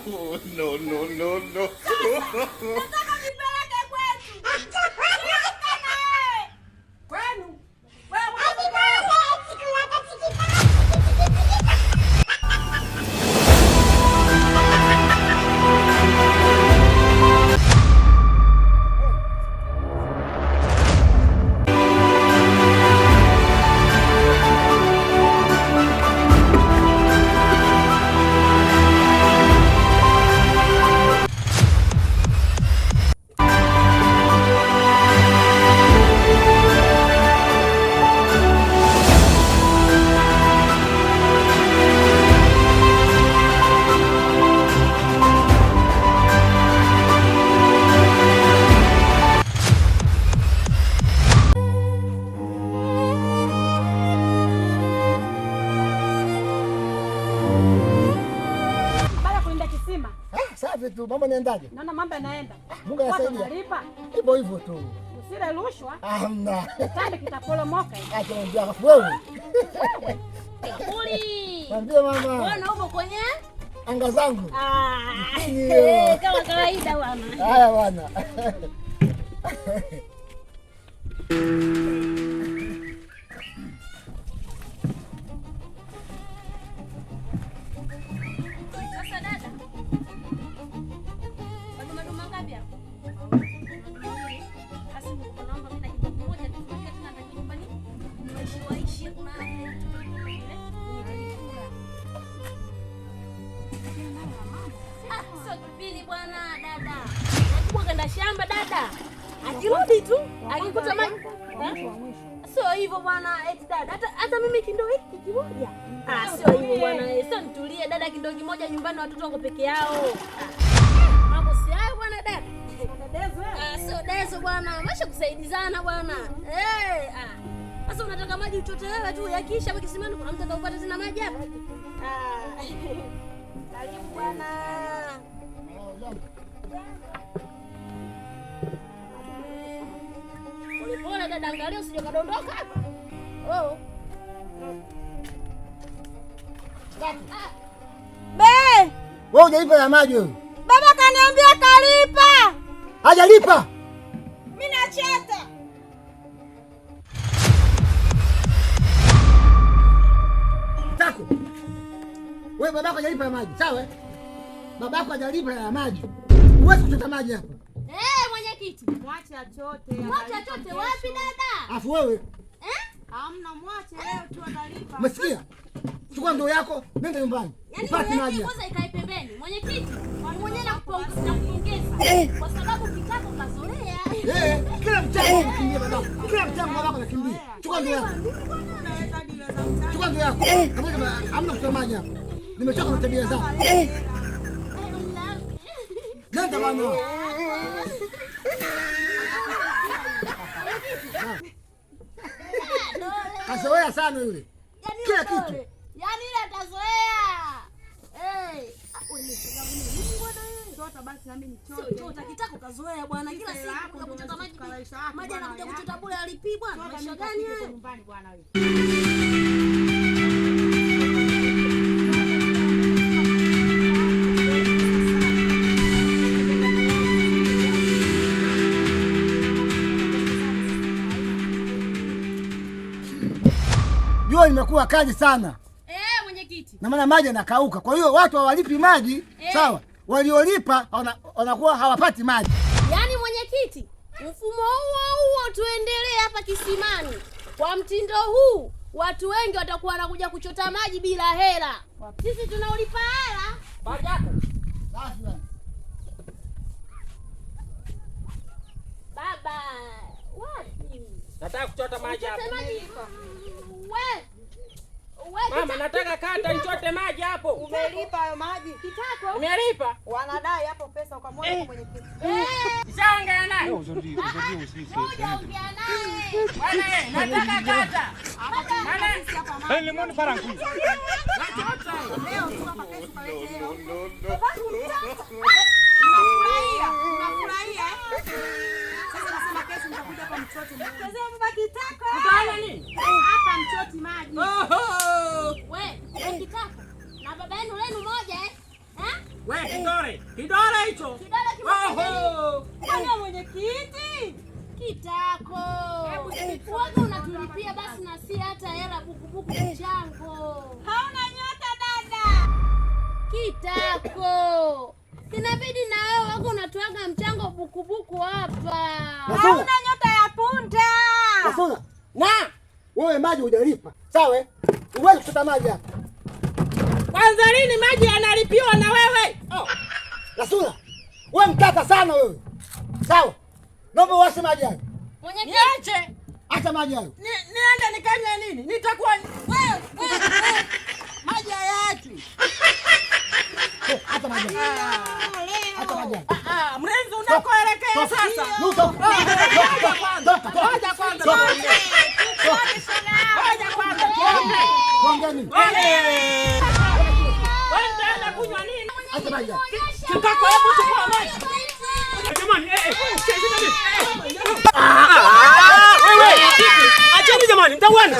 No, no, no, no. Nataka nipeleke kwetu. Kwenu. Safi tu, mambo yanaendaje? Naona mambo yanaenda. Mungu anasaidia. Unalipa? Hivyo hivyo tu. Usile rushwa. Hamna. Kitanda kitaporomoka. Acha niambia hapo wewe. Kuli. Mwambie mama. Bwana uko kwenye anga zangu. Kama kawaida bwana. Haya bwana. Shamba dada akirudi tu akikuta maji sio hivyo bwana. Eti dada hata mimi kindoo hiki kimoja sio hivyo bwana. Sio nitulie dada, kindoo kimoja nyumbani watoto wako peke yao. Mambo si hayo bwana dada. Sio dezo bwana, maisha kusaidizana bwana. Sasa unataka maji uchote wewe tu, yakisha baki simani kuna mtu atakupata tena maji hapa. Karibu bwana. Pole dada, angalia usije kadondoka hapa. Wewe hujalipa ya maji wewe. Baba kaniambia kalipa. Hajalipa. Mimi nacheta. Tako. Wewe babako hajalipa ya maji, sawa? Babako hajalipa ya maji. Huwezi kuchota maji hapa. Mwenyekiti. Mwache achote. Mwache achote wapi dada? Afu wewe? Hamna, mwache leo tu analipa. Umesikia? Chukua ndoo yako, nenda nyumbani. Pati maji. Kwanza ikae pembeni. Mwenyekiti, mwenyewe nakupongeza kwa sababu kitako kazoea. Kila mchango unakimbia babako. Kila mchango babako anakimbia. Chukua ndoo yako. Chukua ndoo yako. Kama hamna kutoa maji hapa. Nimechoka na tabia zako. Nenda bwana. Kazoea sana yule. Kila kitu. Yaani ile atazoea. Chota basi na mimi nichote. Chota kitako kazoea bwana. Kila siku kuchota maji. Maji anakuja kuchota bure alipi bwana. Maisha gani haya? Nyumbani bwana wewe. Jua limekuwa kali sana. Mwenyekiti. Na maana maji yanakauka. Kwa hiyo watu hawalipi maji, sawa? Waliolipa wanakuwa hawapati maji. Yaani mwenyekiti, mfumo huo tuendelee hapa kisimani. Kwa mtindo huu, watu wengi watakuwa wanakuja kuchota maji bila hela. Sisi tunaulipa hela. Bajako. Baba, wapi? Nataka kuchota maji hapo. Mama, nataka kata nichote maji hapo. Umelipa hayo maji? Kitako? Umelipa? Wanadai hapo pesa ukamwona kwenye kitu. Nishaongea naye. Ongea naye. Bwana, nataka kata. Hey, limoni parangu. Leo tu hapa pesa paletea. Unafurahia? Sasa nasema kesho nitakuja hapa mchote. Mchezee baba kitako. Utaona nini? Hapa mchoti maji. Wewe, kitako. Na baba yenu lenu moja Wewe kidole. Kidole hicho. Kidole kimoja. Oho. Bwana mwenyekiti. Kitako. Waga unatulipia basi na si hata hela bukubuku mchango. Hauna nyota dada. Kitako. Inabidi na wewe waga unatoaga mchango bukubuku hapa. Hauna nyota ya punda. Nasuna. Na. Wewe maji hujalipa. Sawa? Uwezi kuchota maji hapa. Kwanza lini maji yanalipiwa na wewe? Oh. Nasuna. Wewe mtaka sana wewe. Sawa? Naomba uwashe maji hayo. Mwenyekiti. Niache. Acha maji hayo. Niende nikanywe nini? Nitakuwa wewe. Maji hayaachi. Acha maji hayo. Acha maji hayo. Mrenzi unakoelekea sasa. Nuka. Ngoja kwanza. Ngoja kwanza. Kuongea nini? Wewe ndio kunywa nini? Acha maji hayo. Kitako, hebu chukua maji. Jamani, wewe. Acheni jamani, mtawana.